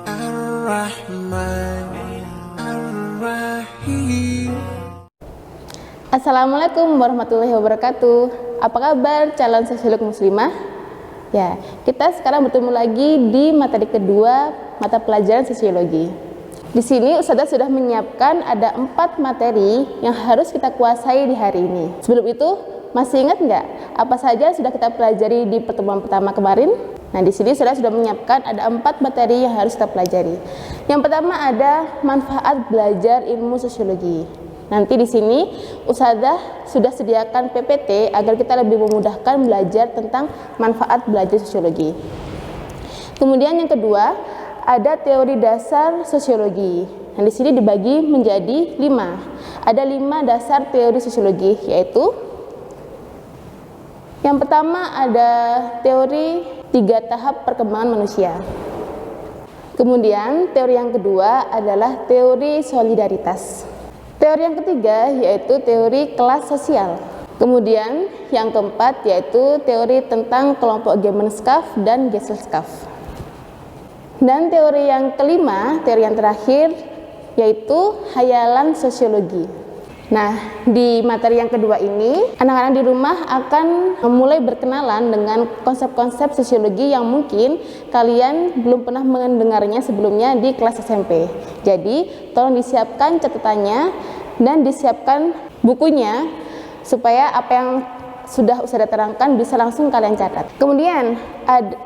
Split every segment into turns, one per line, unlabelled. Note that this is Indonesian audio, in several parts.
Ar-Rahman Ar-Rahim.
Assalamualaikum warahmatullahi wabarakatuh. Apa kabar calon sosiolog muslimah? Ya, kita sekarang bertemu lagi di materi kedua mata pelajaran sosiologi. Di sini Ustazah sudah menyiapkan ada 4 materi yang harus kita kuasai di hari ini. Sebelum itu, masih ingat nggak apa saja sudah kita pelajari di pertemuan pertama kemarin? Nah, di sini Ustazah sudah menyiapkan ada 4 materi yang harus kita pelajari. Yang pertama ada manfaat belajar ilmu sosiologi. Nanti di sini Ustazah sudah sediakan PPT agar kita lebih memudahkan belajar tentang manfaat belajar sosiologi. Kemudian yang kedua ada teori dasar sosiologi. Nah, di sini dibagi menjadi 5. Ada 5 dasar teori sosiologi, yaitu yang pertama ada teori 3 tahap perkembangan manusia. Kemudian teori yang kedua adalah teori solidaritas. Teori yang ketiga yaitu teori kelas sosial. Kemudian yang keempat yaitu teori tentang kelompok Gemeinschaft dan Gesellschaft. Dan teori yang kelima, teori yang terakhir yaitu hayalan sosiologi. Nah, di materi yang kedua ini, anak-anak di rumah akan mulai berkenalan dengan konsep-konsep sosiologi yang mungkin kalian belum pernah mendengarnya sebelumnya di kelas SMP. Jadi, tolong disiapkan catatannya dan disiapkan bukunya supaya apa yang sudah Ustazah terangkan bisa langsung kalian catat. Kemudian,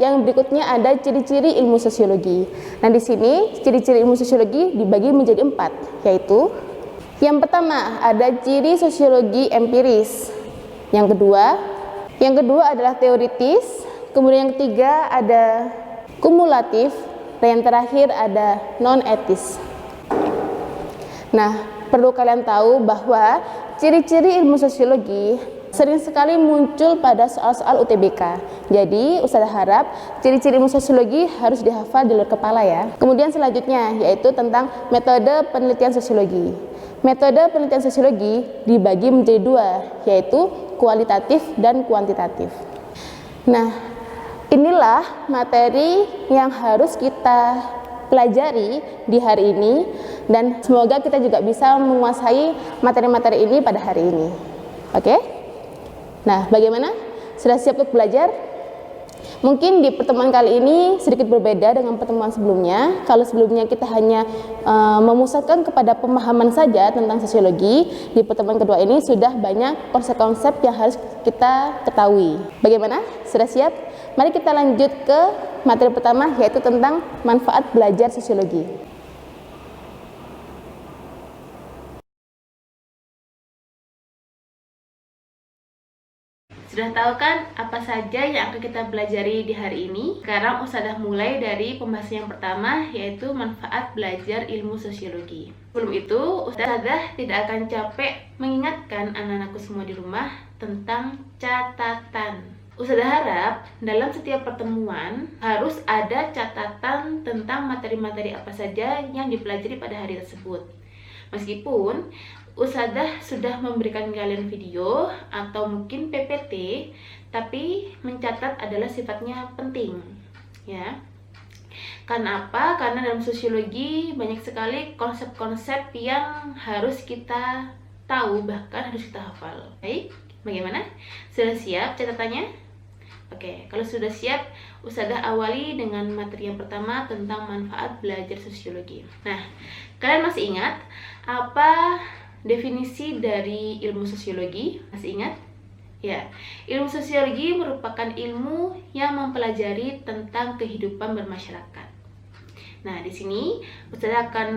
yang berikutnya ada ciri-ciri ilmu sosiologi. Nah, di sini ciri-ciri ilmu sosiologi dibagi menjadi 4, yaitu yang pertama ada ciri sosiologi empiris. Yang kedua adalah teoritis. Kemudian yang ketiga ada kumulatif. Dan yang terakhir ada non-etis. Nah, perlu kalian tahu bahwa ciri-ciri ilmu sosiologi sering sekali muncul pada soal-soal UTBK. Jadi, Ustazah harap ciri-ciri ilmu sosiologi harus dihafal di luar kepala ya. Kemudian selanjutnya yaitu tentang metode penelitian sosiologi. Metode penelitian sosiologi dibagi menjadi 2, yaitu kualitatif dan kuantitatif. Nah, inilah materi yang harus kita pelajari di hari ini dan semoga kita juga bisa menguasai materi-materi ini pada hari ini. Oke? Nah, bagaimana? Sudah siap untuk belajar? Mungkin di pertemuan kali ini sedikit berbeda dengan pertemuan sebelumnya. Kalau sebelumnya kita hanya memusatkan kepada pemahaman saja tentang sosiologi, di pertemuan kedua ini sudah banyak konsep-konsep yang harus kita ketahui. Bagaimana? Sudah siap? Mari kita lanjut ke materi pertama, yaitu tentang manfaat belajar sosiologi. Sudah tahu kan apa saja yang akan kita pelajari di hari ini? Sekarang Ustazah mulai dari pembahasan yang pertama, yaitu manfaat belajar ilmu sosiologi. Sebelum itu, Ustazah tidak akan capek mengingatkan anak-anakku semua di rumah tentang catatan. Ustazah harap dalam setiap pertemuan harus ada catatan tentang materi-materi apa saja yang dipelajari pada hari tersebut. Meskipun Ustazah sudah memberikan kalian video atau mungkin PPT, tapi mencatat adalah sifatnya penting, ya. Karena apa? Karena dalam sosiologi banyak sekali konsep-konsep yang harus kita tahu, bahkan harus kita hafal. Baik, bagaimana? Sudah siap catatannya? Oke, kalau sudah siap, Ustazah awali dengan materi yang pertama tentang manfaat belajar sosiologi. Nah, kalian masih ingat apa definisi dari ilmu sosiologi? Masih ingat? Ya, ilmu sosiologi merupakan ilmu yang mempelajari tentang kehidupan bermasyarakat. Nah, di sini Ustazah akan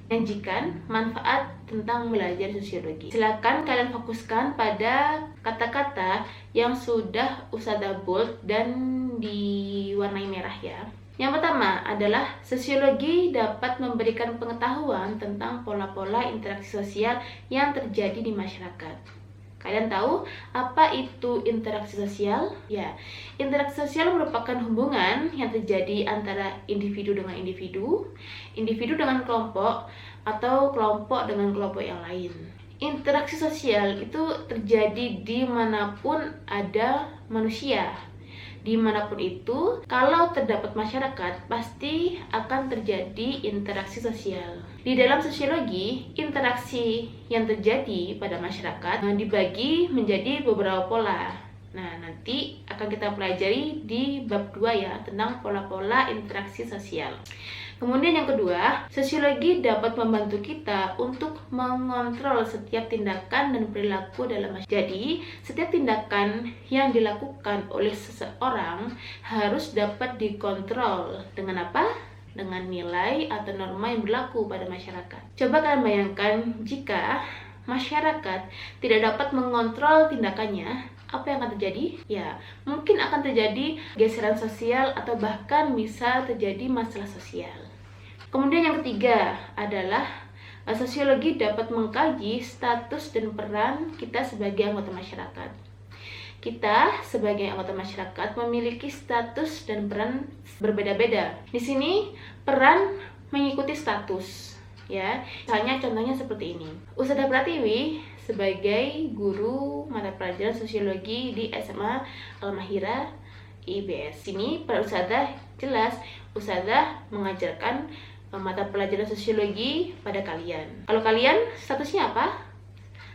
menyajikan manfaat tentang belajar sosiologi. Silakan kalian fokuskan pada kata-kata yang sudah Ustazah bold dan diwarnai merah ya. Yang pertama adalah sosiologi dapat memberikan pengetahuan tentang pola-pola interaksi sosial yang terjadi di masyarakat. Kalian tahu apa itu interaksi sosial? Ya, interaksi sosial merupakan hubungan yang terjadi antara individu dengan individu, individu dengan kelompok, atau kelompok dengan kelompok yang lain. Interaksi sosial itu terjadi dimanapun ada manusia. Dimanapun itu, kalau terdapat masyarakat, pasti akan terjadi interaksi sosial. Di dalam sosiologi, interaksi yang terjadi pada masyarakat dibagi menjadi beberapa pola. Nah, nanti akan kita pelajari di bab 2 ya, tentang pola-pola interaksi sosial. Kemudian yang kedua, sosiologi dapat membantu kita untuk mengontrol setiap tindakan dan perilaku dalam masyarakat. Jadi, setiap tindakan yang dilakukan oleh seseorang harus dapat dikontrol. Dengan apa? Dengan nilai atau norma yang berlaku pada masyarakat. Coba kalian bayangkan jika masyarakat tidak dapat mengontrol tindakannya, apa yang akan terjadi? Ya, mungkin akan terjadi geseran sosial atau bahkan bisa terjadi masalah sosial. Kemudian yang ketiga adalah sosiologi dapat mengkaji status dan peran kita sebagai anggota masyarakat. Kita sebagai anggota masyarakat memiliki status dan peran berbeda-beda. Di sini peran mengikuti status, ya. Misalnya contohnya seperti ini. Ustadzah Pratiwi sebagai guru mata pelajaran sosiologi di SMA Al-Mahira IBS. Ini pada ustadzah jelas ustadzah mengajarkan mata pelajaran sosiologi pada kalian. Kalau kalian statusnya apa?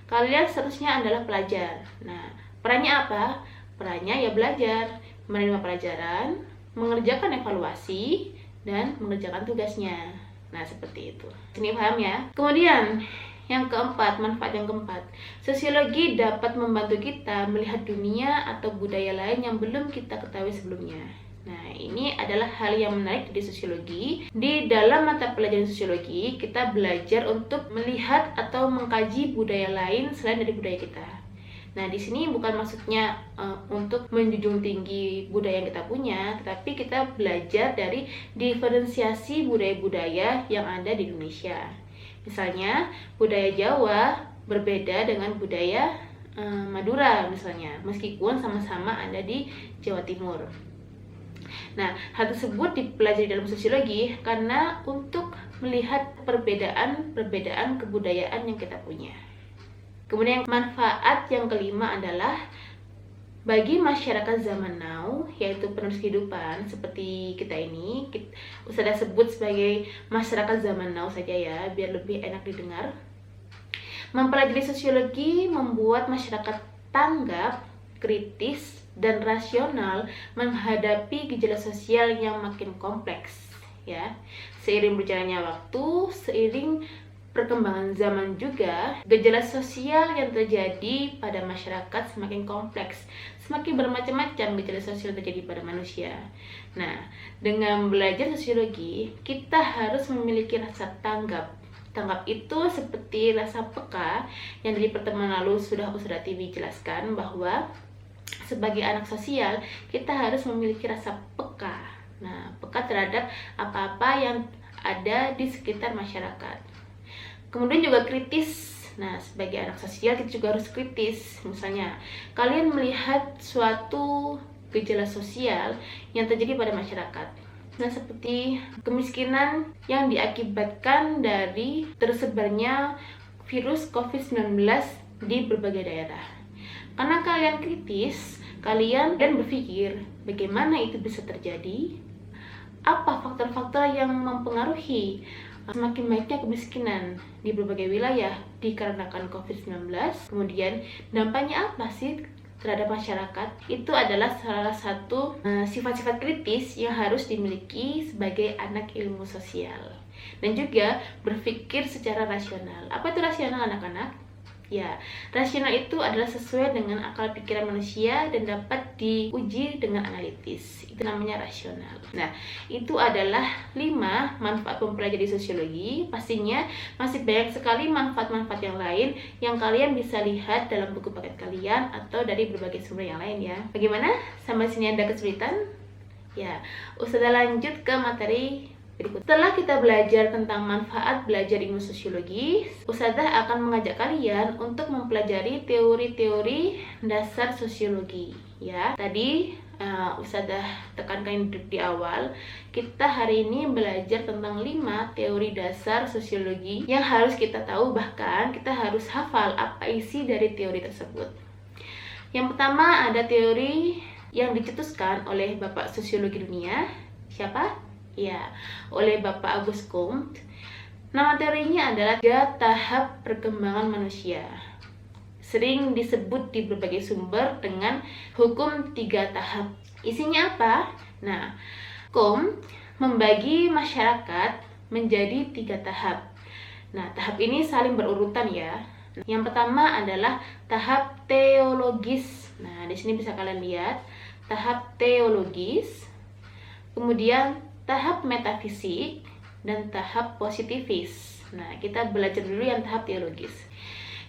Kalian statusnya adalah pelajar. Nah, perannya apa? Perannya ya belajar, menerima pelajaran, mengerjakan evaluasi, dan mengerjakan tugasnya. Nah, seperti itu. Ini paham ya? Kemudian yang keempat, manfaat yang keempat, sosiologi dapat membantu kita melihat dunia atau budaya lain yang belum kita ketahui sebelumnya. Nah, ini adalah hal yang menarik di sosiologi. Di dalam mata pelajaran sosiologi, kita belajar untuk melihat atau mengkaji budaya lain selain dari budaya kita. Nah, di sini bukan maksudnya untuk menjunjung tinggi budaya yang kita punya, tetapi kita belajar dari diferensiasi budaya-budaya yang ada di Indonesia. Misalnya, budaya Jawa berbeda dengan budaya Madura misalnya, meskipun sama-sama ada di Jawa Timur. Nah, hal tersebut dipelajari dalam sosiologi karena untuk melihat perbedaan kebudayaan yang kita punya. Kemudian manfaat yang kelima adalah bagi masyarakat zaman now, yaitu penerus kehidupan seperti kita ini, Ustadzah sebut sebagai masyarakat zaman now saja ya, biar lebih enak didengar. Mempelajari sosiologi membuat masyarakat tanggap, kritis, dan rasional menghadapi gejala sosial yang makin kompleks, ya. Seiring berjalannya waktu, seiring perkembangan zaman juga, gejala sosial yang terjadi pada masyarakat semakin kompleks, semakin bermacam-macam gejala sosial yang terjadi pada manusia. Nah, dengan belajar sosiologi, kita harus memiliki rasa tanggap. Tanggap itu seperti rasa peka yang dari pertemuan lalu sudah Ustadzah Tiwi jelaskan bahwa sebagai anak sosial, kita harus memiliki rasa peka. Nah, peka terhadap apa-apa yang ada di sekitar masyarakat. Kemudian juga kritis. Nah, sebagai anak sosial kita juga harus kritis. Misalnya, kalian melihat suatu gejala sosial yang terjadi pada masyarakat. Nah, seperti kemiskinan yang diakibatkan dari tersebarnya virus COVID-19 di berbagai daerah. Karena kalian kritis, kalian dan berpikir bagaimana itu bisa terjadi, apa faktor-faktor yang mempengaruhi semakin baiknya kemiskinan di berbagai wilayah dikarenakan COVID-19, kemudian dampaknya apa sih terhadap masyarakat. Itu adalah salah satu sifat-sifat kritis yang harus dimiliki sebagai anak ilmu sosial. Dan juga berpikir secara rasional. Apa itu rasional, anak-anak? Ya, rasional itu adalah sesuai dengan akal pikiran manusia dan dapat diuji dengan analitis. Itu namanya rasional. Nah, itu adalah 5 manfaat mempelajari sosiologi. Pastinya masih banyak sekali manfaat-manfaat yang lain yang kalian bisa lihat dalam buku paket kalian atau dari berbagai sumber yang lain ya. Bagaimana? Sampai sini ada kesulitan? Ya, Ustadzah lanjut ke materi berikut. Setelah kita belajar tentang manfaat belajar ilmu sosiologi, Ustadzah akan mengajak kalian untuk mempelajari teori-teori dasar sosiologi. Ya, tadi Ustadzah tekankan di awal, kita hari ini belajar tentang 5 teori dasar sosiologi yang harus kita tahu, bahkan kita harus hafal apa isi dari teori tersebut. Yang pertama ada teori yang dicetuskan oleh Bapak Sosiologi Dunia. Siapa? Ya, oleh Bapak Auguste Comte. Nama teorinya adalah 3 tahap perkembangan manusia. Sering disebut di berbagai sumber dengan hukum 3 tahap. Isinya apa? Nah, Comte membagi masyarakat menjadi 3 tahap. Nah, tahap ini saling berurutan ya. Yang pertama adalah tahap teologis. Nah, di sini bisa kalian lihat tahap teologis, kemudian tahap metafisik, dan tahap positifis. Nah, kita belajar dulu yang tahap teologis.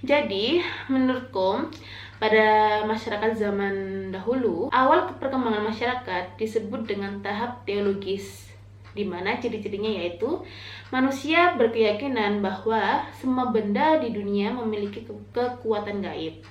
Jadi, menurut Comte, pada masyarakat zaman dahulu, awal perkembangan masyarakat disebut dengan tahap teologis, di mana ciri-cirinya yaitu manusia berkeyakinan bahwa semua benda di dunia memiliki kekuatan gaib.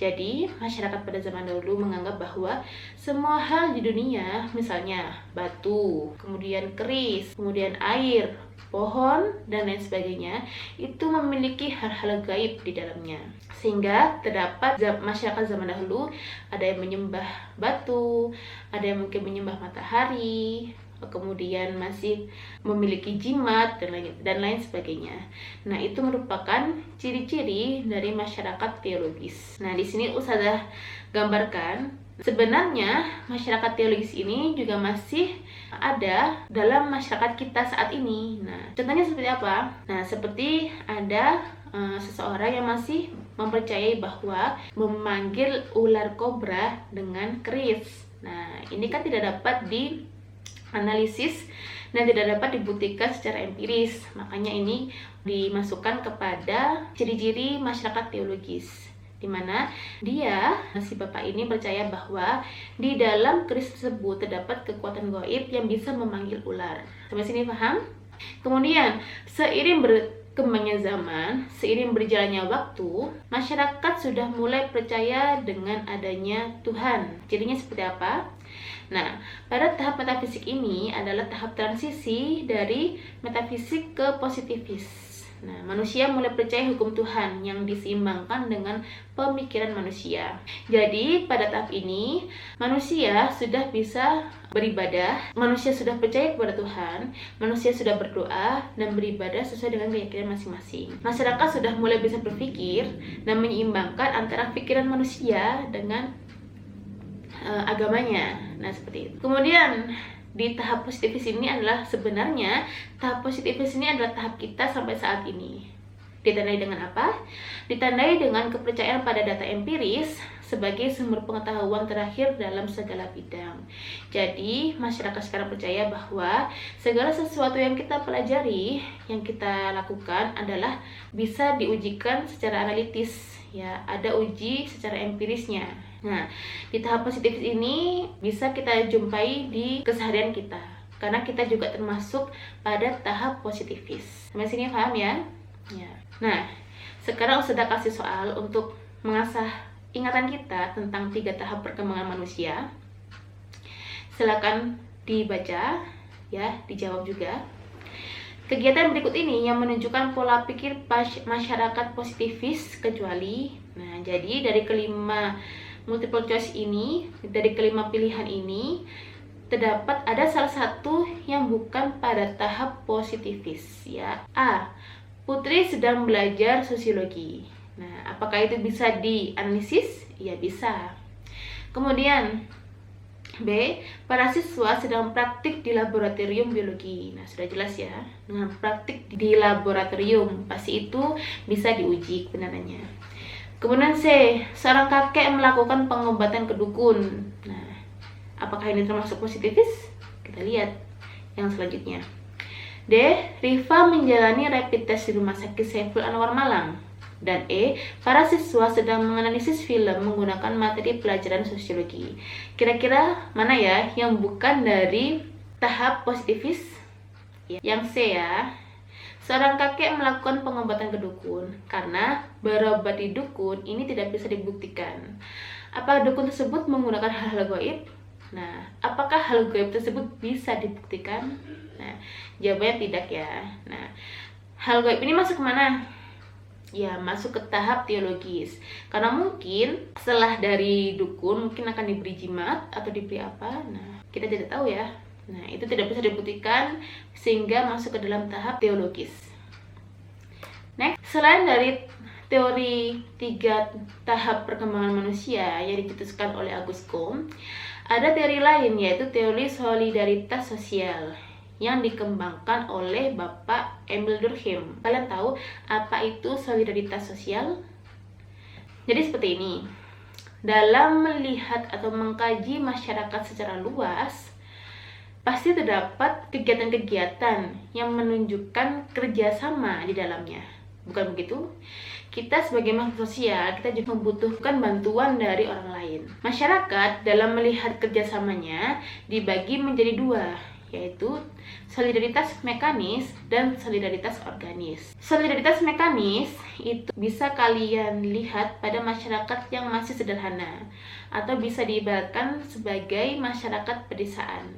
Jadi, masyarakat pada zaman dahulu menganggap bahwa semua hal di dunia, misalnya batu, kemudian keris, kemudian air, pohon, dan lain sebagainya, itu memiliki hal-hal gaib di dalamnya. Sehingga terdapat masyarakat zaman dahulu ada yang menyembah batu, ada yang mungkin menyembah matahari, kemudian masih memiliki jimat dan lain sebagainya. Nah, itu merupakan ciri-ciri dari masyarakat teologis. Nah, di sini Ustazah gambarkan sebenarnya masyarakat teologis ini juga masih ada dalam masyarakat kita saat ini. Nah, contohnya seperti apa? Nah, seperti ada seseorang yang masih mempercayai bahwa memanggil ular kobra dengan keris. Nah, ini kan tidak dapat dianalisis dan tidak dapat dibuktikan secara empiris. Makanya ini dimasukkan kepada ciri-ciri masyarakat teologis, di mana si bapak ini percaya bahwa di dalam keris tersebut terdapat kekuatan gaib yang bisa memanggil ular. Sampai sini paham? Kemudian seiring berkembangnya zaman, seiring berjalannya waktu, masyarakat sudah mulai percaya dengan adanya Tuhan. Cirinya seperti apa? Nah, pada tahap metafisik ini adalah tahap transisi dari metafisik ke positivis. Nah, manusia mulai percaya hukum Tuhan yang diseimbangkan dengan pemikiran manusia. Jadi, pada tahap ini, manusia sudah bisa beribadah, manusia sudah percaya kepada Tuhan, manusia sudah berdoa dan beribadah sesuai dengan keyakinan masing-masing. Masyarakat sudah mulai bisa berpikir dan menyeimbangkan antara pikiran manusia dengan agamanya. Nah, seperti itu. Kemudian di tahap positifis ini adalah sebenarnya tahap positifis ini adalah tahap kita sampai saat ini. Ditandai dengan apa? Ditandai dengan kepercayaan pada data empiris sebagai sumber pengetahuan terakhir dalam segala bidang. Jadi, masyarakat sekarang percaya bahwa segala sesuatu yang kita pelajari, yang kita lakukan adalah bisa diujikan secara analitis, ya, ada uji secara empirisnya. Nah, di tahap positif ini bisa kita jumpai di keseharian kita, karena kita juga termasuk pada tahap positifis. Sampai sini paham ya? Ya. Nah, sekarang sudah kasih soal untuk mengasah ingatan kita tentang 3 tahap perkembangan manusia. Silakan dibaca, ya, dijawab juga. Kegiatan berikut ini yang menunjukkan pola pikir masyarakat positifis kecuali. Nah, jadi dari kelima multiple choice ini, dari kelima pilihan ini, terdapat ada salah satu yang bukan pada tahap positifis, ya. A. Putri sedang belajar sosiologi. Nah, apakah itu bisa dianalisis? Ya, bisa. Kemudian B. Para siswa sedang praktik di laboratorium biologi. Nah, sudah jelas ya, dengan praktik di laboratorium pasti itu bisa diuji kebenarannya. Kemudian C. Seorang kakek melakukan pengobatan ke dukun. Nah, apakah ini termasuk positifis? Kita lihat yang selanjutnya. D. Rifa menjalani rapid test di Rumah Sakit Saiful Anwar Malang. Dan E. Para siswa sedang menganalisis film menggunakan materi pelajaran sosiologi. Kira-kira mana ya yang bukan dari tahap positifis? Yang C ya. Seorang kakek melakukan pengobatan ke dukun, karena berobat di dukun ini tidak bisa dibuktikan. Apakah dukun tersebut menggunakan hal-hal gaib? Nah, apakah hal gaib tersebut bisa dibuktikan? Nah, jawabannya tidak ya. Nah, hal gaib ini masuk kemana?
ya masuk ke tahap teologis. Karena mungkin setelah dari dukun mungkin akan diberi jimat atau diberi apa, nah kita tidak tahu ya. Nah itu tidak bisa dibuktikan sehingga masuk ke dalam tahap teologis. Next, selain dari teori 3 tahap perkembangan manusia yang dicetuskan oleh Auguste Comte, ada teori lain yaitu teori solidaritas sosial yang dikembangkan oleh Bapak Emile Durkheim. Kalian tahu apa itu solidaritas sosial? Jadi seperti ini. Dalam melihat atau mengkaji masyarakat secara luas, pasti terdapat kegiatan-kegiatan yang menunjukkan kerjasama di dalamnya. Bukan begitu? Kita sebagai makhluk sosial, kita juga membutuhkan bantuan dari orang lain. Masyarakat dalam melihat kerjasamanya dibagi menjadi 2, yaitu solidaritas mekanis dan solidaritas organis. Solidaritas mekanis itu bisa kalian lihat pada masyarakat yang masih sederhana atau bisa diibaratkan sebagai masyarakat pedesaan.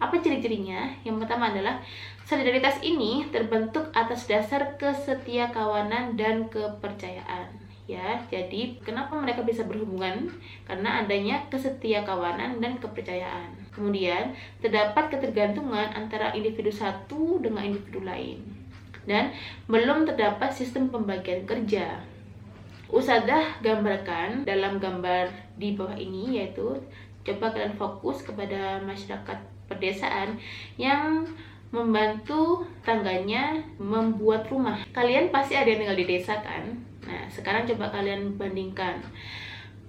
Apa ciri-cirinya? Yang pertama adalah solidaritas ini terbentuk atas dasar kesetiakawanan dan kepercayaan. Ya, jadi kenapa mereka bisa berhubungan? Karena adanya kesetiakawanan dan kepercayaan. Kemudian, terdapat ketergantungan antara individu satu dengan individu lain. Dan belum terdapat sistem pembagian kerja. Ustadzah gambarkan dalam gambar di bawah ini, yaitu coba kalian fokus kepada masyarakat pedesaan yang membantu tangganya membuat rumah. Kalian pasti ada yang tinggal di desa kan? Nah, sekarang coba kalian bandingkan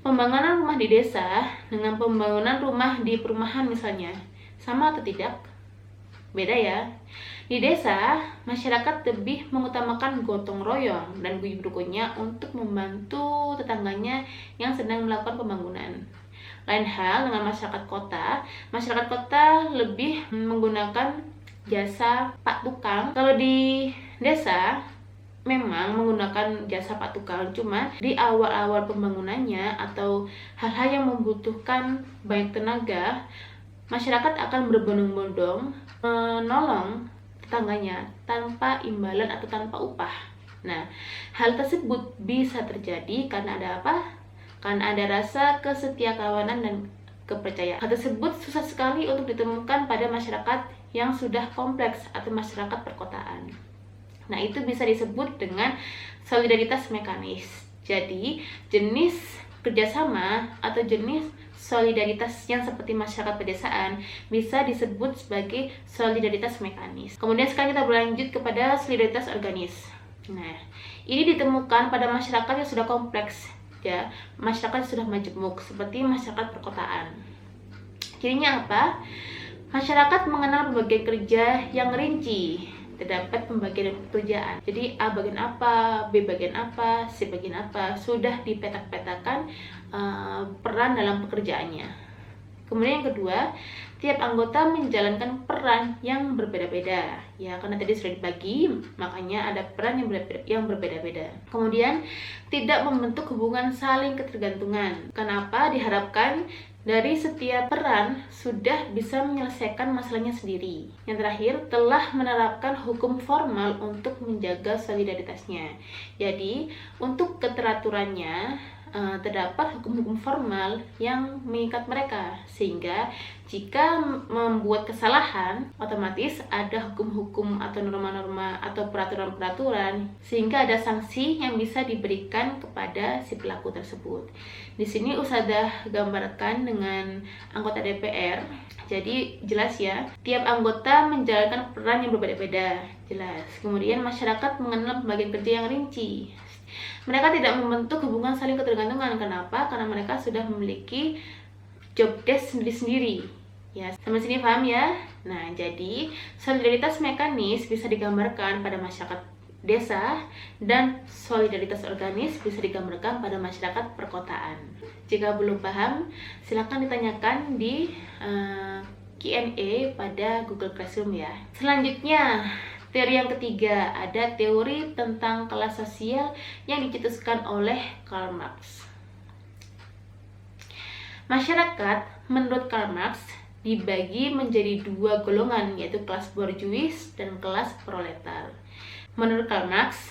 pembangunan rumah di desa dengan pembangunan rumah di perumahan misalnya. Sama atau tidak? Beda ya. Di desa, masyarakat lebih mengutamakan gotong royong dan guyup rukunnya untuk membantu tetangganya yang sedang melakukan pembangunan. Lain hal dengan masyarakat kota lebih menggunakan jasa pak tukang. Kalau di desa memang menggunakan jasa pak tukang, cuma di awal-awal pembangunannya atau hal-hal yang membutuhkan banyak tenaga, masyarakat akan berbondong-bondong menolong tetangganya tanpa imbalan atau tanpa upah. Nah, hal tersebut bisa terjadi karena ada apa? Karena ada rasa kesetiakawanan dan kepercayaan. Hal tersebut susah sekali untuk ditemukan pada masyarakat yang sudah kompleks atau masyarakat perkotaan. Nah, itu bisa disebut dengan solidaritas mekanis. Jadi, jenis kerjasama atau jenis solidaritas yang seperti masyarakat pedesaan bisa disebut sebagai solidaritas mekanis. Kemudian sekarang kita berlanjut kepada solidaritas organis. Nah, ini ditemukan pada masyarakat yang sudah kompleks, ya, masyarakat yang sudah majemuk seperti masyarakat perkotaan. Cirinya apa? Masyarakat mengenal pembagian kerja yang rinci. Terdapat pembagian pekerjaan. Jadi A bagian apa, B bagian apa, C bagian apa, sudah dipetak-petakan peran dalam pekerjaannya. Kemudian yang kedua, tiap anggota menjalankan peran yang berbeda-beda. Ya, karena tadi sudah dibagi, makanya ada peran yang berbeda-beda. Kemudian tidak membentuk hubungan saling ketergantungan. Kenapa? Diharapkan dari setiap peran sudah bisa menyelesaikan masalahnya sendiri. Yang terakhir, telah menerapkan hukum formal untuk menjaga solidaritasnya. Jadi, untuk keteraturannya terdapat hukum-hukum formal yang mengikat mereka, sehingga jika membuat kesalahan otomatis ada hukum-hukum atau norma-norma atau peraturan-peraturan, sehingga ada sanksi yang bisa diberikan kepada si pelaku tersebut. Di sini Ustadzah gambarkan dengan anggota DPR. Jadi jelas ya, tiap anggota menjalankan peran yang berbeda-beda, jelas. Kemudian masyarakat mengenal pembagian kerja yang rinci. Mereka tidak membentuk hubungan saling ketergantungan. Kenapa? Karena mereka sudah memiliki job desk sendiri-sendiri. Ya, sampai sini paham ya? Nah, jadi solidaritas mekanis bisa digambarkan pada masyarakat desa dan solidaritas organis bisa digambarkan pada masyarakat perkotaan. Jika belum paham, silakan ditanyakan di Q&A pada Google Classroom ya. Selanjutnya, teori yang ketiga, ada teori tentang kelas sosial yang dicetuskan oleh Karl Marx. Masyarakat menurut Karl Marx dibagi menjadi 2 golongan, yaitu kelas borjuis dan kelas proletar. Menurut Karl Marx,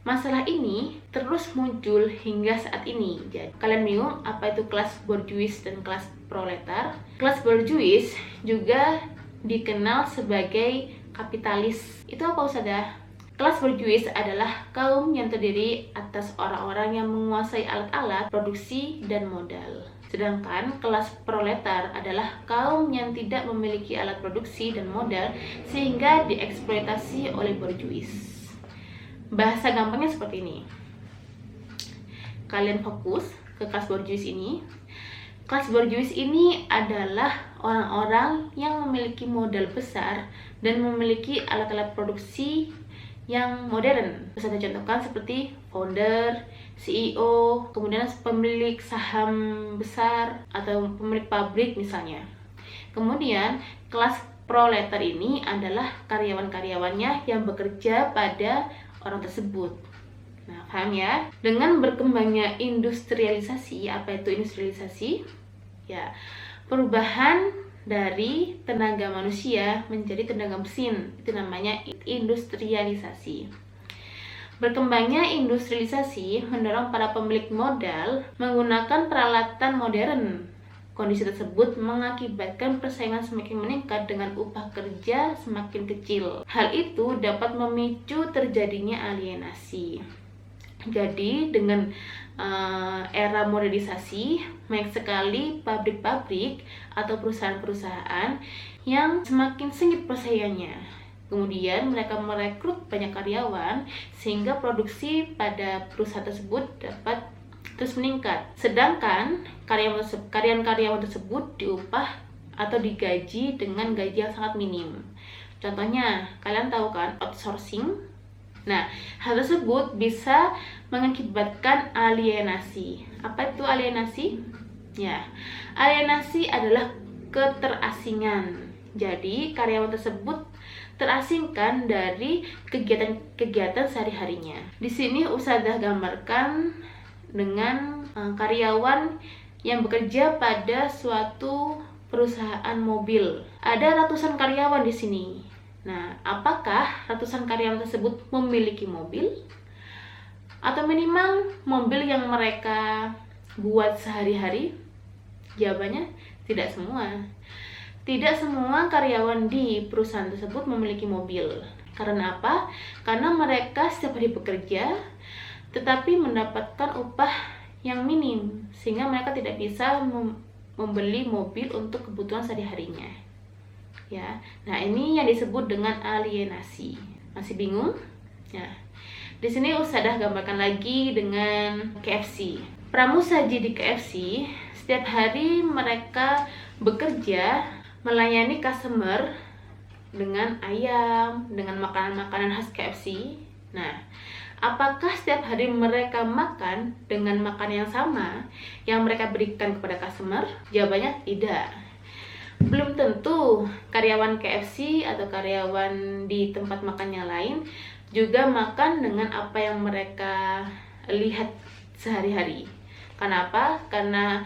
masalah ini terus muncul hingga saat ini. Jadi, kalian bingung apa itu kelas borjuis dan kelas proletar? Kelas borjuis juga dikenal sebagai kapitalis. Itu apa Ustazah? Kelas borjuis adalah kaum yang terdiri atas orang-orang yang menguasai alat-alat produksi dan modal. Sedangkan kelas proletar adalah kaum yang tidak memiliki alat produksi dan modal sehingga dieksploitasi oleh borjuis. Bahasa gampangnya seperti ini. Kalian fokus ke kelas borjuis ini. Kelas borjuis ini adalah orang-orang yang memiliki modal besar dan memiliki alat-alat produksi yang modern. Bisa dicontohkan seperti founder, CEO, kemudian pemilik saham besar atau pemilik pabrik misalnya. Kemudian kelas proletar ini adalah karyawan-karyawannya yang bekerja pada orang tersebut. Nah, paham ya? Dengan berkembangnya industrialisasi, apa itu industrialisasi? Ya, perubahan dari tenaga manusia menjadi tenaga mesin, itu namanya industrialisasi. Berkembangnya industrialisasi mendorong para pemilik modal menggunakan peralatan modern. Kondisi tersebut mengakibatkan persaingan semakin meningkat dengan upah kerja semakin kecil. Hal itu dapat memicu terjadinya alienasi. Jadi dengan era modernisasi, banyak sekali pabrik-pabrik atau perusahaan-perusahaan yang semakin sengit persaingannya. Kemudian mereka merekrut banyak karyawan sehingga produksi pada perusahaan tersebut dapat terus meningkat. Sedangkan karyawan-karyawan tersebut diupah atau digaji dengan gaji yang sangat minim. Contohnya, kalian tahu kan outsourcing? Nah, hal tersebut bisa mengakibatkan alienasi. Apa itu alienasi? Ya, alienasi adalah keterasingan. Jadi, karyawan tersebut terasingkan dari kegiatan sehari-harinya. Di sini Ustazah gambarkan dengan karyawan yang bekerja pada suatu perusahaan mobil. Ada ratusan karyawan di sini. Nah, apakah ratusan karyawan tersebut memiliki mobil? Atau minimal mobil yang mereka buat sehari-hari? Jawabannya, tidak semua. Tidak semua karyawan di perusahaan tersebut memiliki mobil. Karena apa? Karena mereka setiap hari bekerja, tetapi mendapatkan upah yang minim, sehingga mereka tidak bisa membeli mobil untuk kebutuhan sehari-harinya. Ya, nah ini yang disebut dengan alienasi. Masih bingung? Ya, di sini Ustazah gambarkan lagi dengan KFC. Pramusaji di KFC setiap hari mereka bekerja melayani customer dengan ayam, dengan makanan-makanan khas KFC. Nah, apakah setiap hari mereka makan dengan makan yang sama yang mereka berikan kepada customer? Jawabannya tidak. Belum tentu karyawan KFC atau karyawan di tempat makan yang lain juga makan dengan apa yang mereka lihat sehari-hari. Kenapa? Karena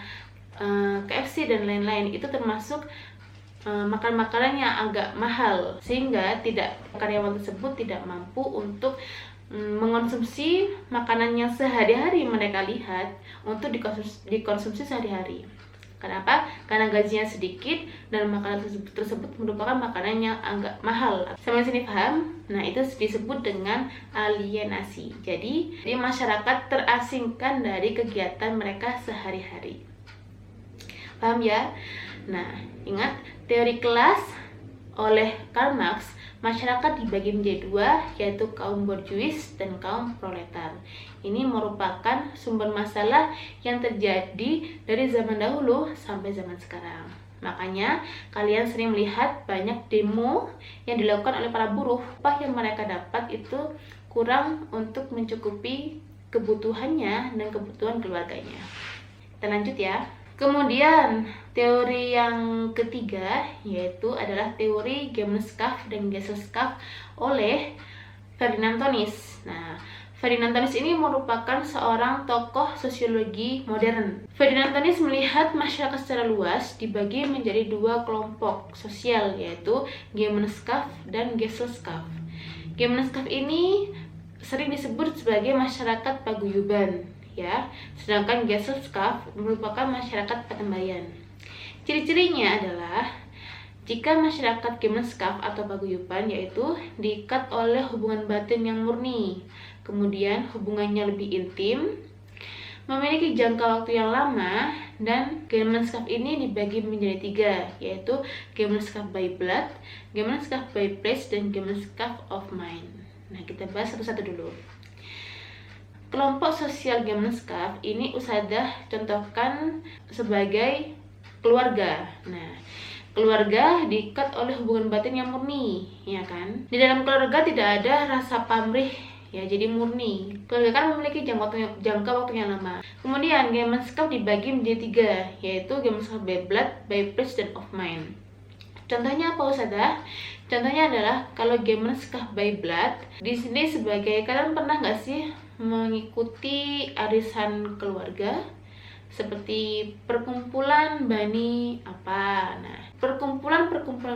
KFC dan lain-lain itu termasuk makan-makanan yang agak mahal, sehingga karyawan tersebut tidak mampu untuk mengonsumsi makanan yang sehari-hari mereka lihat untuk dikonsumsi sehari-hari. Kenapa? Karena gajinya sedikit dan makanan tersebut merupakan makanan yang agak mahal. Sampai sini paham? Nah, itu disebut dengan alienasi. Jadi masyarakat terasingkan dari kegiatan mereka sehari-hari. Paham ya? Nah, ingat teori kelas oleh Karl Marx, masyarakat dibagi menjadi dua, yaitu kaum borjuis dan kaum proletar. Ini merupakan sumber masalah yang terjadi dari zaman dahulu sampai zaman sekarang. Makanya kalian sering melihat banyak demo yang dilakukan oleh para buruh. Upah yang mereka dapat itu kurang untuk mencukupi kebutuhannya dan kebutuhan keluarganya. Kita lanjut ya. Kemudian teori yang ketiga yaitu adalah teori Gemeinschaft dan Gesellschaft oleh Ferdinand Tönnies. Nah, Ferdinand Tönnies ini merupakan seorang tokoh sosiologi modern. Ferdinand Tönnies melihat masyarakat secara luas dibagi menjadi dua kelompok sosial, yaitu Gemeinschaft dan Gesellschaft. Gemeinschaft ini sering disebut sebagai masyarakat paguyuban ya, sedangkan Gesellschaft merupakan masyarakat patembayan. Ciri-cirinya adalah jika masyarakat Gemeinschaft atau paguyuban yaitu diikat oleh hubungan batin yang murni, kemudian hubungannya lebih intim, memiliki jangka waktu yang lama, dan Gemeinschaft ini dibagi menjadi 3, yaitu Gemeinschaft by blood, Gemeinschaft by place, dan Gemeinschaft of mind. Nah, kita bahas satu-satu dulu. Kelompok sosial Gemeinschaft ini Usadah contohkan sebagai keluarga. Nah, keluarga diikat oleh hubungan batin yang murni, ya kan? Di dalam keluarga tidak ada rasa pamrih, ya, jadi murni. Keluarga kan memiliki jangka waktu yang lama. Kemudian Gemeinschaft dibagi menjadi 3, yaitu Gemeinschaft by blood, by place, dan of mind. Contohnya apa, Usadah? Contohnya adalah kalau Gemeinschaft by blood, di sini sebagai, kalian pernah nggak sih mengikuti arisan keluarga seperti perkumpulan Bani apa? Nah, perkumpulan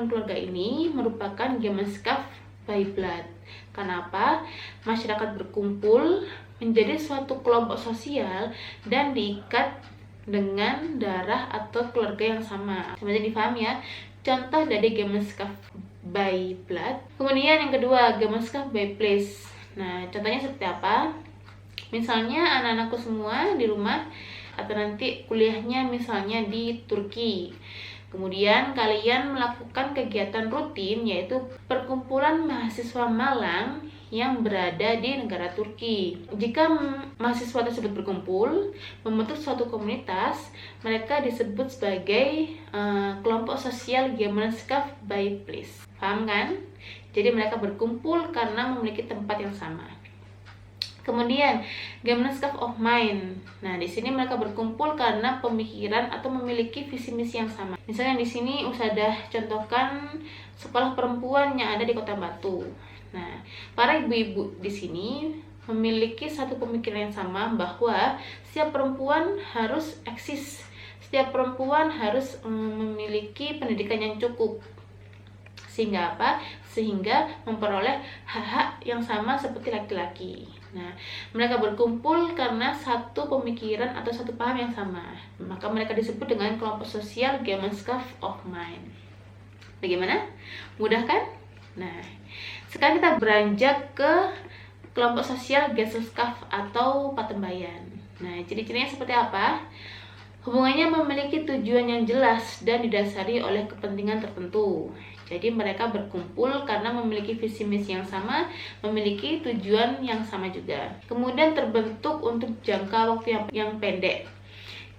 keluarga ini merupakan Gemeinschaft by blood. Kenapa? Masyarakat berkumpul menjadi suatu kelompok sosial dan diikat dengan darah atau keluarga yang sama. Semoga difaham ya. Contoh dari Gemeinschaft by blood. Kemudian yang kedua, Gemeinschaft by place. Nah, contohnya seperti apa? Misalnya anak-anakku semua di rumah atau nanti kuliahnya misalnya di Turki. Kemudian kalian melakukan kegiatan rutin yaitu perkumpulan mahasiswa Malang yang berada di negara Turki. Jika mahasiswa tersebut berkumpul membentuk suatu komunitas, mereka disebut sebagai kelompok sosial Gemeinschaft by place. Paham kan? Jadi mereka berkumpul karena memiliki tempat yang sama. Kemudian Gemeinschaft of mind. Nah, di sini mereka berkumpul karena pemikiran atau memiliki visi misi yang sama. Misalnya di sini Usadah contohkan sekolah perempuan yang ada di Kota Batu. Nah, para ibu-ibu di sini memiliki satu pemikiran yang sama bahwa setiap perempuan harus eksis. Setiap perempuan harus memiliki pendidikan yang cukup. Sehingga apa? Sehingga memperoleh hak-hak yang sama seperti laki-laki. Nah, mereka berkumpul karena satu pemikiran atau satu paham yang sama. Maka mereka disebut dengan kelompok sosial Gemeinschaft of mind. Bagaimana? Mudah kan? Nah, sekarang kita beranjak ke kelompok sosial Gesellschaft atau patembayan. Nah, ciri-cirinya seperti apa? Hubungannya memiliki tujuan yang jelas dan didasari oleh kepentingan tertentu. Jadi mereka berkumpul karena memiliki visi misi yang sama, memiliki tujuan yang sama juga. Kemudian terbentuk untuk jangka waktu yang pendek.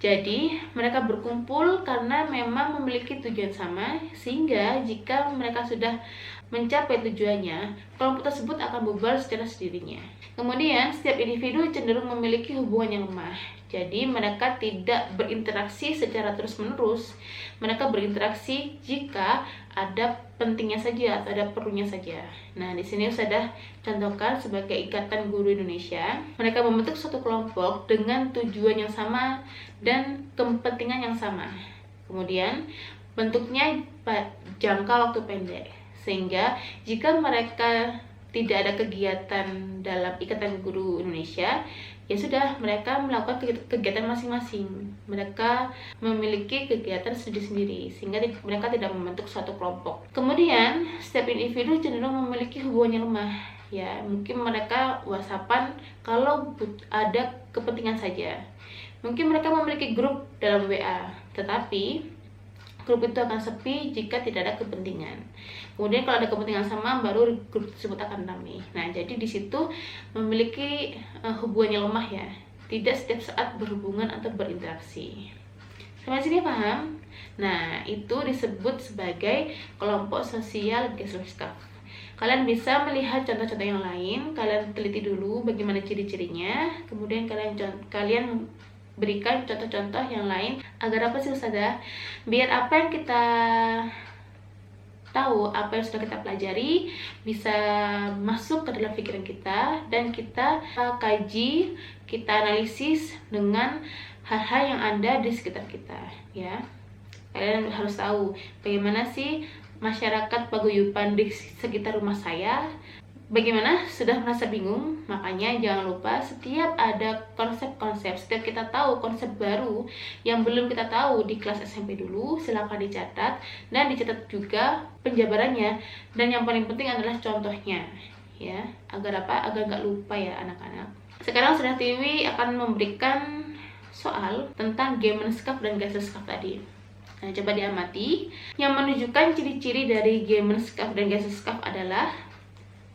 Jadi mereka berkumpul karena memang memiliki tujuan sama, sehingga jika mereka sudah mencapai tujuannya, kelompok tersebut akan bubar secara sendirinya. Kemudian setiap individu cenderung memiliki hubungan yang lemah. Jadi mereka tidak berinteraksi secara terus-menerus. Mereka berinteraksi jika ada pentingnya saja atau ada perlunya saja. Nah, di sini Usadah contohkan sebagai Ikatan Guru Indonesia. Mereka membentuk suatu kelompok dengan tujuan yang sama dan kepentingan yang sama. Kemudian bentuknya jangka waktu pendek. Sehingga jika mereka tidak ada kegiatan dalam Ikatan Guru Indonesia, ya sudah, mereka melakukan kegiatan masing-masing. Mereka memiliki kegiatan sendiri-sendiri, sehingga mereka tidak membentuk suatu kelompok. Kemudian setiap individu cenderung memiliki hubungan yang lemah. Ya, mungkin mereka whatsappan kalau ada kepentingan saja. Mungkin mereka memiliki grup dalam WA, tetapi grup itu akan sepi jika tidak ada kepentingan. Kemudian kalau ada kepentingan sama, baru grup tersebut akan ramai. Nah, jadi di situ memiliki hubungan yang lemah ya. Tidak setiap saat berhubungan atau berinteraksi. Sampai sini paham? Nah, itu disebut sebagai kelompok sosial Gesellschaft. Kalian bisa melihat contoh-contoh yang lain. Kalian teliti dulu bagaimana ciri-cirinya. Kemudian kalian berikan contoh-contoh yang lain agar apa sih Ustazah? Biar apa yang kita tahu, apa yang sudah kita pelajari bisa masuk ke dalam pikiran kita dan kita kaji, kita analisis dengan hal-hal yang ada di sekitar kita, ya. Kalian harus tahu bagaimana sih masyarakat paguyuban di sekitar rumah saya, Bagaimana? Sudah merasa bingung? Makanya jangan lupa setiap ada konsep-konsep, setiap kita tahu konsep baru yang belum kita tahu di kelas SMP dulu, silakan dicatat dan dicatat juga penjabarannya. Dan yang paling penting adalah contohnya, ya, agar apa? Agar nggak lupa ya anak-anak. Sekarang Sudah Tiwi akan memberikan soal tentang Gemenskap dan Geselskap tadi. Nah, coba diamati. Yang menunjukkan ciri-ciri dari Gemenskap dan Geselskap adalah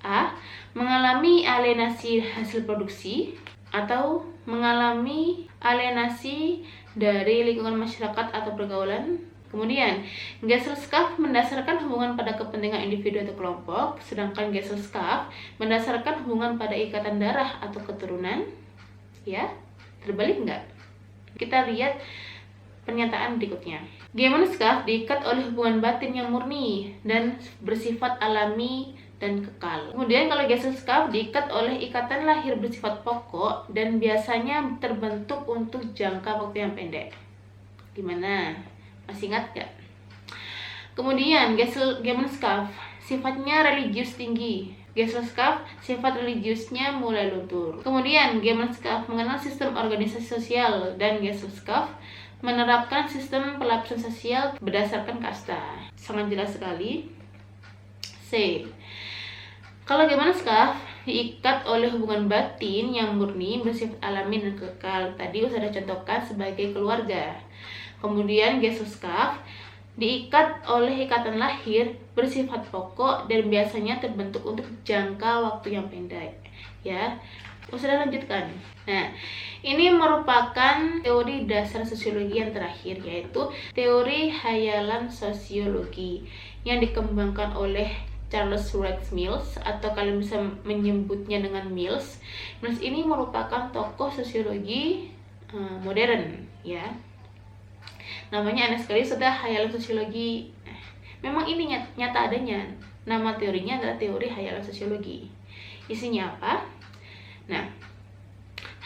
A. Mengalami alienasi hasil produksi atau mengalami alienasi dari lingkungan masyarakat atau pergaulan. Kemudian, Geselskap mendasarkan hubungan pada kepentingan individu atau kelompok, sedangkan Geselskap mendasarkan hubungan pada ikatan darah atau keturunan. Ya, terbalik enggak? Kita lihat pernyataan berikutnya. Gemenskap diikat oleh hubungan batin yang murni dan bersifat alami dan kekal. Kemudian kalau Geselskap diikat oleh ikatan lahir bersifat pokok dan biasanya terbentuk untuk jangka waktu yang pendek. Gimana? Masih ingat gak? Kemudian Gemenskap sifatnya religius tinggi. Geselskap sifat religiusnya mulai luntur. Kemudian Gemenskap mengenal sistem organisasi sosial dan Geselskap menerapkan sistem pelapisan sosial berdasarkan kasta. Sangat jelas sekali. C. Kalau Gemenskap diikat oleh hubungan batin yang murni bersifat alami dan kekal. Tadi sudah contohkan sebagai keluarga. Kemudian Geselskap diikat oleh ikatan lahir bersifat pokok dan biasanya terbentuk untuk jangka waktu yang pendek. Ya, sudah lanjutkan. Nah, ini merupakan teori dasar sosiologi yang terakhir, yaitu teori hayalan sosiologi yang dikembangkan oleh Charles Rex Mills, atau kalian bisa menyebutnya dengan Mills. Mills ini merupakan tokoh sosiologi modern, ya. Namanya aneh sekali, sudah hayalan sosiologi. Memang ini nyata adanya. Nama teorinya adalah teori hayalan sosiologi. Isinya apa? Nah,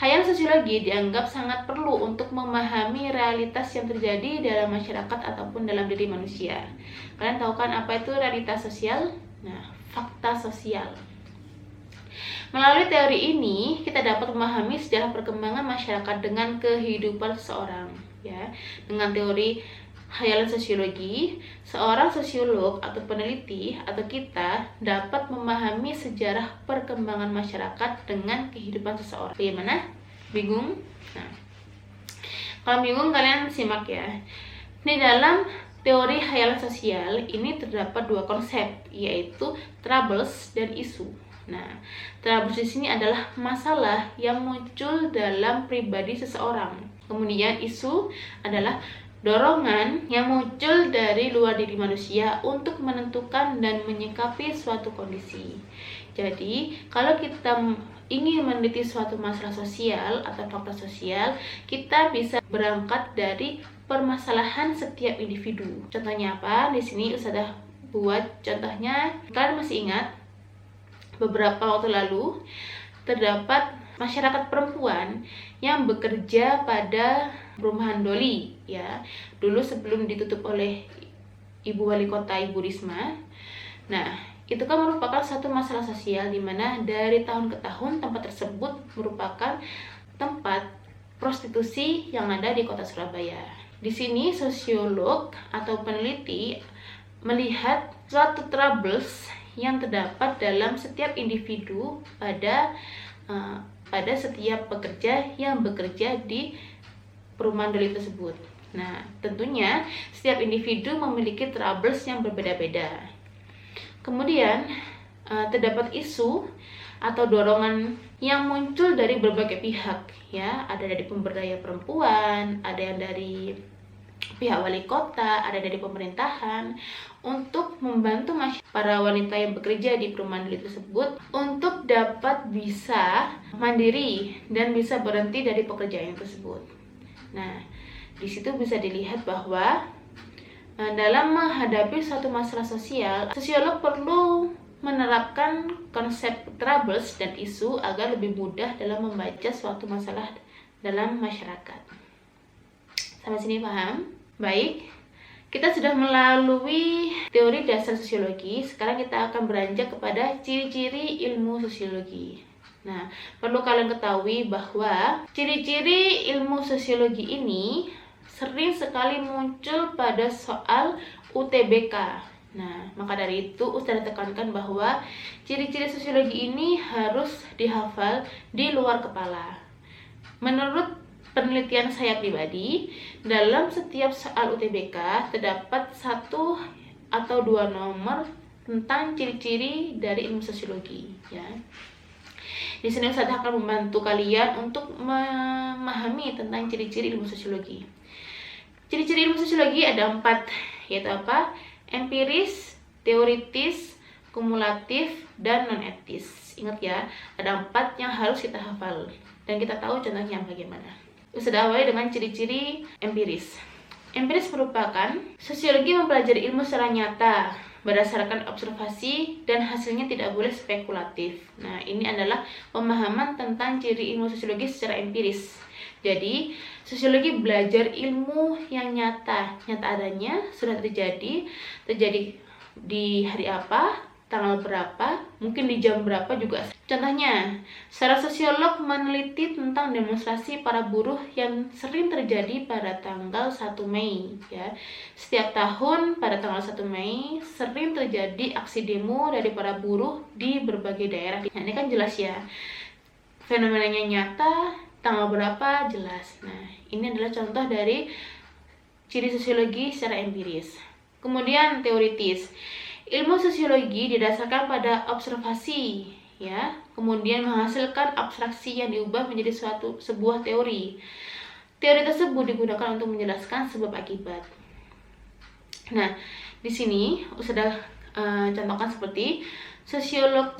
hayalan sosiologi dianggap sangat perlu untuk memahami realitas yang terjadi dalam masyarakat ataupun dalam diri manusia. Kalian tahu kan apa itu realitas sosial? Nah, fakta sosial. Melalui teori ini, kita dapat memahami sejarah perkembangan masyarakat dengan kehidupan seseorang. Ya, dengan teori hayalan sosiologi, seorang sosiolog atau peneliti atau kita dapat memahami sejarah perkembangan masyarakat dengan kehidupan seseorang. Bagaimana? Bingung? Nah, kalau bingung kalian simak ya. Di dalam teori hayalan sosial ini terdapat dua konsep, yaitu troubles dan isu. Nah, troubles di sini adalah masalah yang muncul dalam pribadi seseorang. Kemudian isu adalah dorongan yang muncul dari luar diri manusia untuk menentukan dan menyikapi suatu kondisi. Jadi, kalau kita ingin meneliti suatu masalah sosial atau fakta sosial, kita bisa berangkat dari permasalahan setiap individu. Contohnya apa? Di sini Ustazah buat contohnya. Kalian masih ingat beberapa waktu lalu terdapat masyarakat perempuan yang bekerja pada perumahan Doli, ya. Dulu sebelum ditutup oleh Ibu Wali Kota Ibu Risma. Nah, itu kan merupakan satu masalah sosial di mana dari tahun ke tahun tempat tersebut merupakan tempat prostitusi yang ada di Kota Surabaya. Di sini sosiolog atau peneliti melihat suatu troubles yang terdapat dalam setiap individu pada setiap pekerja yang bekerja di perumahan Doli tersebut. Nah, tentunya setiap individu memiliki troubles yang berbeda-beda. Kemudian terdapat isu atau dorongan yang muncul dari berbagai pihak, ya. Ada dari pemberdaya perempuan, ada yang dari pihak wali kota, ada dari pemerintahan untuk membantu para wanita yang bekerja di perumahan Doli tersebut untuk dapat bisa mandiri dan bisa berhenti dari pekerjaan tersebut. Nah, di situ bisa dilihat bahwa dalam menghadapi suatu masalah sosial, sosiolog perlu menerapkan konsep troubles dan isu agar lebih mudah dalam membaca suatu masalah dalam masyarakat. Sampai sini paham? Baik, Kita sudah melalui teori dasar sosiologi, sekarang kita akan beranjak kepada ciri-ciri ilmu sosiologi. Nah, perlu kalian ketahui bahwa ciri-ciri ilmu sosiologi ini sering sekali muncul pada soal UTBK. Nah, maka dari itu Ustazah tekankan bahwa ciri-ciri sosiologi ini harus dihafal di luar kepala. Menurut penelitian saya pribadi, dalam setiap soal UTBK terdapat 1 atau 2 nomor tentang ciri-ciri dari ilmu sosiologi, ya. Di sini Ustazah akan membantu kalian untuk memahami tentang ciri-ciri ilmu sosiologi. Ciri-ciri ilmu sosiologi ada 4, yaitu apa? Empiris, teoritis, kumulatif, dan non-etis. Ingat ya, ada 4 yang harus kita hafal dan kita tahu contohnya bagaimana. Sudah awali dengan ciri-ciri empiris. Empiris merupakan sosiologi mempelajari ilmu secara nyata berdasarkan observasi dan hasilnya tidak boleh spekulatif. Nah, ini adalah pemahaman tentang ciri ilmu sosiologi secara empiris. Jadi, sosiologi belajar ilmu yang nyata adanya, sudah terjadi di hari apa, tanggal berapa, mungkin di jam berapa juga. Contohnya, secara sosiolog meneliti tentang demonstrasi para buruh yang sering terjadi pada tanggal 1 Mei. Ya. Setiap tahun pada tanggal 1 Mei sering terjadi aksi demo dari para buruh di berbagai daerah. Nah, ini kan jelas ya, fenomenanya nyata, tanggal berapa jelas. Nah, ini adalah contoh dari ciri sosiologi secara empiris. Kemudian teoritis. Ilmu sosiologi didasarkan pada observasi, ya, kemudian menghasilkan abstraksi yang diubah menjadi sebuah teori. Teori tersebut digunakan untuk menjelaskan sebab akibat. Nah, di sini sudah contohkan seperti sosiolog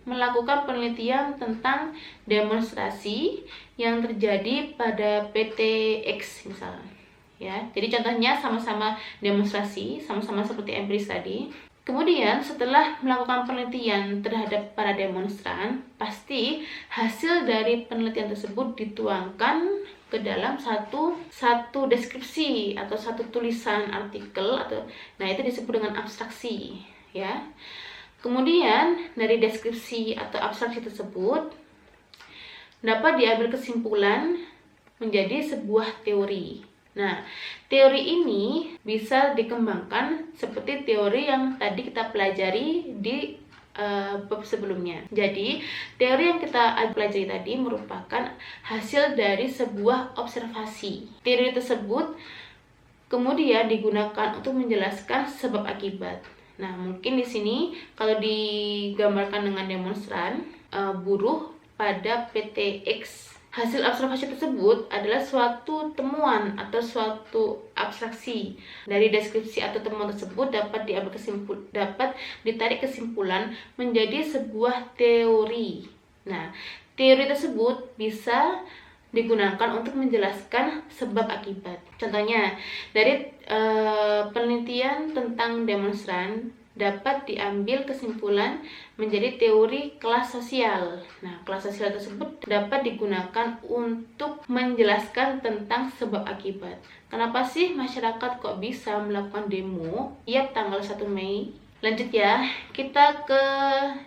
melakukan penelitian tentang demonstrasi yang terjadi pada PTX misalnya. Ya, jadi contohnya sama-sama demonstrasi, sama-sama seperti empiris tadi. Kemudian setelah melakukan penelitian terhadap para demonstran, pasti hasil dari penelitian tersebut dituangkan ke dalam satu deskripsi atau satu tulisan artikel nah itu disebut dengan abstraksi, ya. Kemudian dari deskripsi atau abstraksi tersebut dapat diambil kesimpulan menjadi sebuah teori. Nah, teori ini bisa dikembangkan seperti teori yang tadi kita pelajari di bab sebelumnya. Jadi, teori yang kita pelajari tadi merupakan hasil dari sebuah observasi. Teori tersebut kemudian digunakan untuk menjelaskan sebab akibat. Nah, mungkin di sini kalau digambarkan dengan demonstran buruh pada PTX. Hasil observasi tersebut adalah suatu temuan atau suatu abstraksi. Dari deskripsi atau temuan tersebut dapat ditarik kesimpulan menjadi sebuah teori. Nah, teori tersebut bisa digunakan untuk menjelaskan sebab akibat. Contohnya, dari penelitian tentang demonstran dapat diambil kesimpulan menjadi teori kelas sosial. Nah, kelas sosial tersebut dapat digunakan untuk menjelaskan tentang sebab akibat. Kenapa sih masyarakat kok bisa melakukan demo tiap tanggal 1 Mei? Lanjut ya, kita ke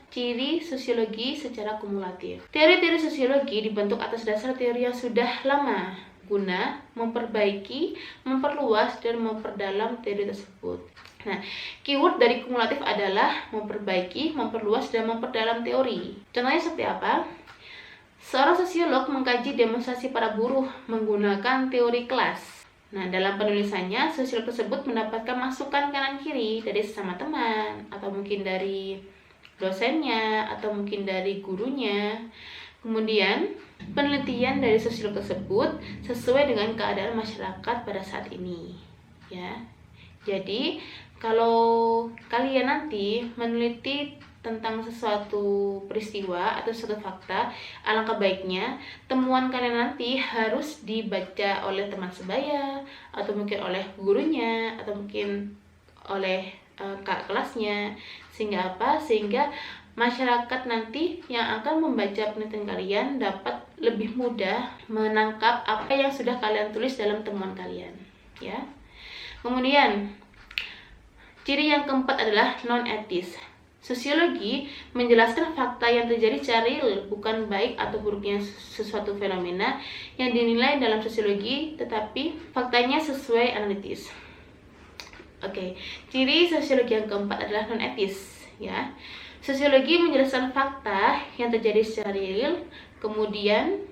ciri sosiologi secara kumulatif. Teori-teori sosiologi dibentuk atas dasar teori yang sudah lama, guna memperbaiki, memperluas, dan memperdalam teori tersebut. Nah, keyword dari kumulatif adalah memperbaiki, memperluas, dan memperdalam teori. Contohnya seperti apa? Seorang sosiolog mengkaji demonstrasi para buruh menggunakan teori kelas. Nah, dalam penulisannya, sosiolog tersebut mendapatkan masukan kanan-kiri dari sesama teman, atau mungkin dari dosennya, atau mungkin dari gurunya. Kemudian, penelitian dari sosiolog tersebut sesuai dengan keadaan masyarakat pada saat ini. Ya, jadi kalau kalian nanti meneliti tentang sesuatu peristiwa atau suatu fakta, alangkah baiknya temuan kalian nanti harus dibaca oleh teman sebaya, atau mungkin oleh gurunya, atau mungkin oleh kak kelasnya. Sehingga apa? Sehingga masyarakat nanti yang akan membaca penelitian kalian dapat lebih mudah menangkap apa yang sudah kalian tulis dalam temuan kalian, ya. Kemudian, ciri yang keempat adalah non-etis. Sosiologi menjelaskan fakta yang terjadi secara real, bukan baik atau buruknya sesuatu fenomena yang dinilai dalam sosiologi, tetapi faktanya sesuai analitis. Oke, ciri sosiologi yang keempat adalah non-etis, ya. Sosiologi menjelaskan fakta yang terjadi secara real, kemudian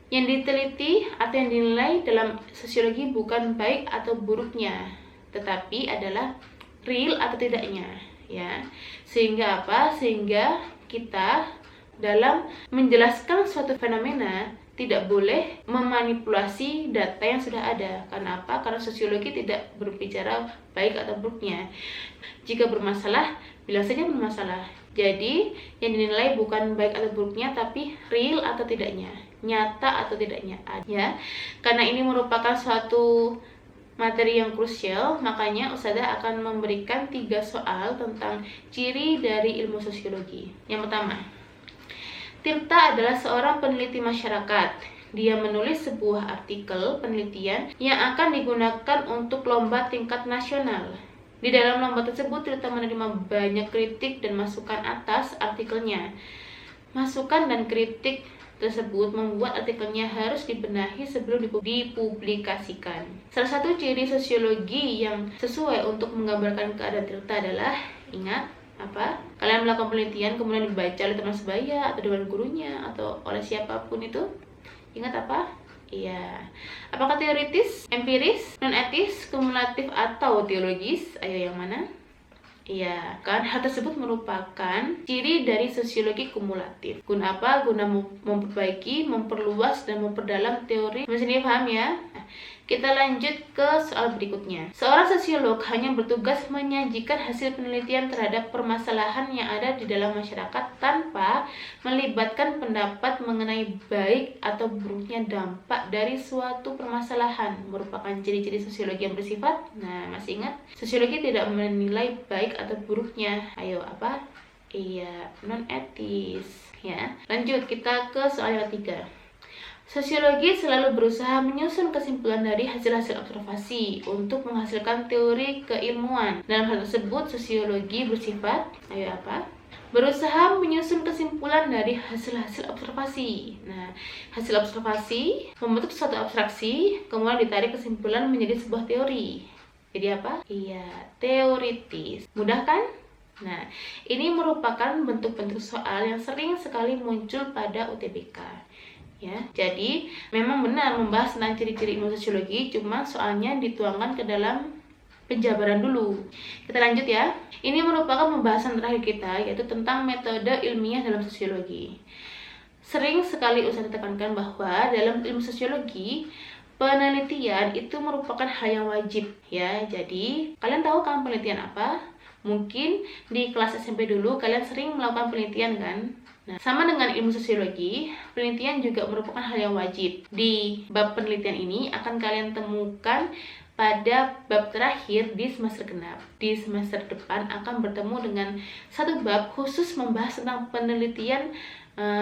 yang diteliti atau yang dinilai dalam sosiologi bukan baik atau buruknya, tetapi adalah real atau tidaknya, ya. Sehingga apa? Sehingga kita dalam menjelaskan suatu fenomena tidak boleh memanipulasi data yang sudah ada. Karena apa? Karena sosiologi tidak berbicara baik atau buruknya. Jika bermasalah, bilang saja bermasalah. Jadi, yang dinilai bukan baik atau buruknya, tapi real atau tidaknya, nyata atau tidaknya, ya. Karena ini merupakan suatu materi yang krusial, makanya Ustazah akan memberikan 3 soal tentang ciri dari ilmu sosiologi. Yang pertama, Tirta adalah seorang peneliti masyarakat. Dia menulis sebuah artikel penelitian yang akan digunakan untuk lomba tingkat nasional. Di dalam lomba tersebut, Tirta menerima banyak kritik dan masukan atas artikelnya. Masukan dan kritik tersebut membuat artikelnya harus dibenahi sebelum dipublikasikan. Salah satu ciri sosiologi yang sesuai untuk menggambarkan keadaan Tirta adalah, ingat, apa? Kalian melakukan penelitian kemudian dibaca oleh teman sebaya atau dewan gurunya atau oleh siapapun itu. Ingat apa? Iya. Apakah teoritis, empiris, non-etis, kumulatif atau teologis? Ayo yang mana? Iya, kan hal tersebut merupakan ciri dari sosiologi kumulatif. Guna apa? Guna memperbaiki, memperluas, dan memperdalam teori. Masih paham ya? Nah, kita lanjut ke soal berikutnya. Seorang sosiolog hanya bertugas menyajikan hasil penelitian terhadap permasalahan yang ada di dalam masyarakat tanpa melibatkan pendapat mengenai baik atau buruknya dampak dari suatu permasalahan. Merupakan ciri-ciri sosiologi yang bersifat, nah masih ingat? Sosiologi tidak menilai baik atau buruknya. Ayo, apa? Iya, non-etis, ya. Lanjut, kita ke soal yang ketiga. Sosiologi selalu berusaha menyusun kesimpulan dari hasil-hasil observasi untuk menghasilkan teori keilmuan. Dalam hal tersebut, sosiologi bersifat, ayo apa? Berusaha menyusun kesimpulan dari hasil-hasil observasi. Nah, hasil observasi membentuk suatu abstraksi, kemudian ditarik kesimpulan menjadi sebuah teori. Jadi apa? Iya, teoritis. Mudah kan? Nah, ini merupakan bentuk-bentuk soal yang sering sekali muncul pada UTBK. Ya, jadi memang benar membahas tentang ciri-ciri ilmu sosiologi, cuma soalnya dituangkan ke dalam penjabaran dulu. Kita lanjut ya. Ini merupakan pembahasan terakhir kita, yaitu tentang metode ilmiah dalam sosiologi. Sering sekali Ustaz tekankan bahwa dalam ilmu sosiologi, penelitian itu merupakan hal yang wajib, ya. Jadi, kalian tahu kan penelitian apa? Mungkin di kelas SMP dulu kalian sering melakukan penelitian kan? Nah, sama dengan ilmu sosiologi, penelitian juga merupakan hal yang wajib. Di bab penelitian ini akan kalian temukan pada bab terakhir di semester genap. Di semester depan akan bertemu dengan satu bab khusus membahas tentang penelitian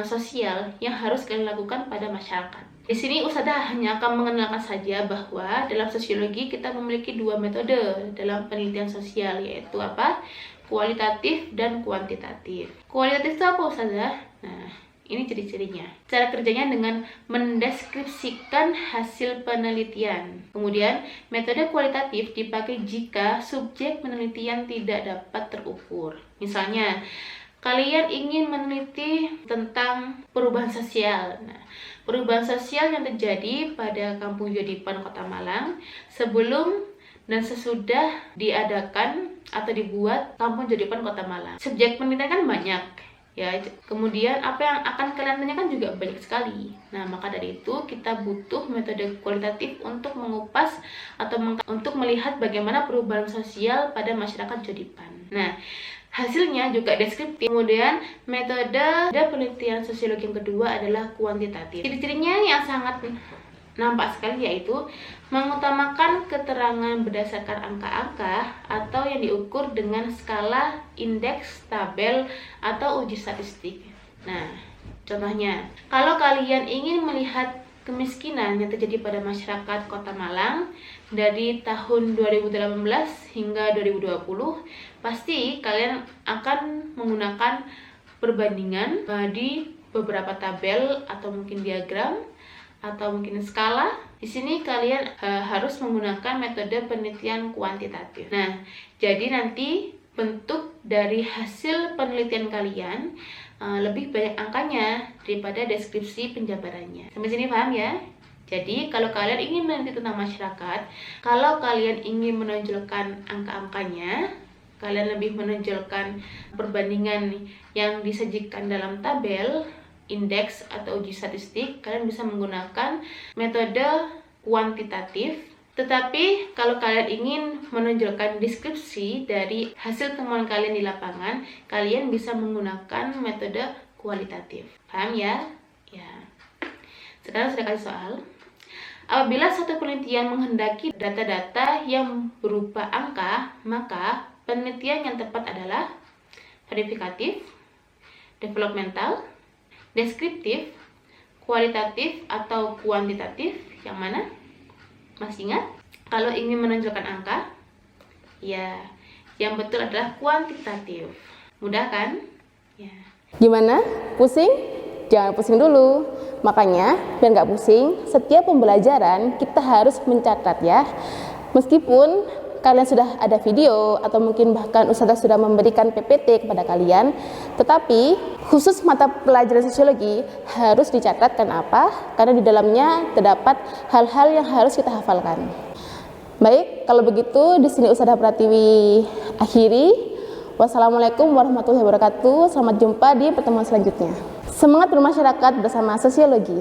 sosial yang harus kalian lakukan pada masyarakat. Di sini Ustazah hanya akan mengenalkan saja bahwa dalam sosiologi kita memiliki 2 metode dalam penelitian sosial, yaitu apa? Kualitatif dan kuantitatif. Kualitatif itu apa Ustazah? Nah, ini ciri-cirinya. Cara kerjanya dengan mendeskripsikan hasil penelitian. Kemudian, metode kualitatif dipakai jika subjek penelitian tidak dapat terukur. Misalnya, kalian ingin meneliti tentang perubahan sosial. Nah, perubahan sosial yang terjadi pada Kampung Jodipan, Kota Malang sebelum dan sesudah diadakan atau dibuat Kampung Jodipan Kota Malang. Subjek penelitian kan banyak, ya. Kemudian apa yang akan kalian tanyakan juga banyak sekali. Nah, maka dari itu kita butuh metode kualitatif untuk mengupas atau untuk melihat bagaimana perubahan sosial pada masyarakat Jodipan. Nah, hasilnya juga deskriptif. Kemudian metode penelitian sosiologi yang kedua adalah kuantitatif. Ciri-cirinya yang sangat nampak sekali yaitu mengutamakan keterangan berdasarkan angka-angka atau yang diukur dengan skala, indeks, tabel, atau uji statistik. Nah, contohnya, kalau kalian ingin melihat kemiskinan yang terjadi pada masyarakat Kota Malang dari tahun 2018 hingga 2020, pasti kalian akan menggunakan perbandingan di beberapa tabel atau mungkin diagram atau mungkin skala. Di sini kalian harus menggunakan metode penelitian kuantitatif. Nah, jadi nanti bentuk dari hasil penelitian kalian lebih banyak angkanya daripada deskripsi penjabarannya. Sampai sini paham ya? Jadi kalau kalian ingin meneliti tentang masyarakat, kalau kalian ingin menonjolkan angka-angkanya, kalian lebih menonjolkan perbandingan yang disajikan dalam tabel, indeks atau uji statistik, kalian bisa menggunakan metode kuantitatif. Tetapi kalau kalian ingin menonjolkan deskripsi dari hasil temuan kalian di lapangan, kalian bisa menggunakan metode kualitatif. Paham ya? Ya. Sekarang saya kasih soal. Apabila suatu penelitian menghendaki data-data yang berupa angka, maka penelitian yang tepat adalah verifikatif, developmental, deskriptif, kualitatif, atau kuantitatif. Yang mana? Masih ingat? Kalau ingin menonjolkan angka, ya, yang betul adalah kuantitatif. Mudah kan? Ya.
Gimana? Pusing? Jangan pusing dulu. Makanya, biar nggak pusing, setiap pembelajaran kita harus mencatat ya. Meskipun kalian sudah ada video atau mungkin bahkan ustazah sudah memberikan PPT kepada kalian, tetapi khusus mata pelajaran sosiologi harus dicatat. Kenapa? Karena di dalamnya terdapat hal-hal yang harus kita hafalkan. Baik, kalau begitu di sini Ustazah Pratiwi akhiri. Wassalamualaikum warahmatullahi wabarakatuh. Selamat jumpa di pertemuan selanjutnya. Semangat bermasyarakat bersama sosiologi.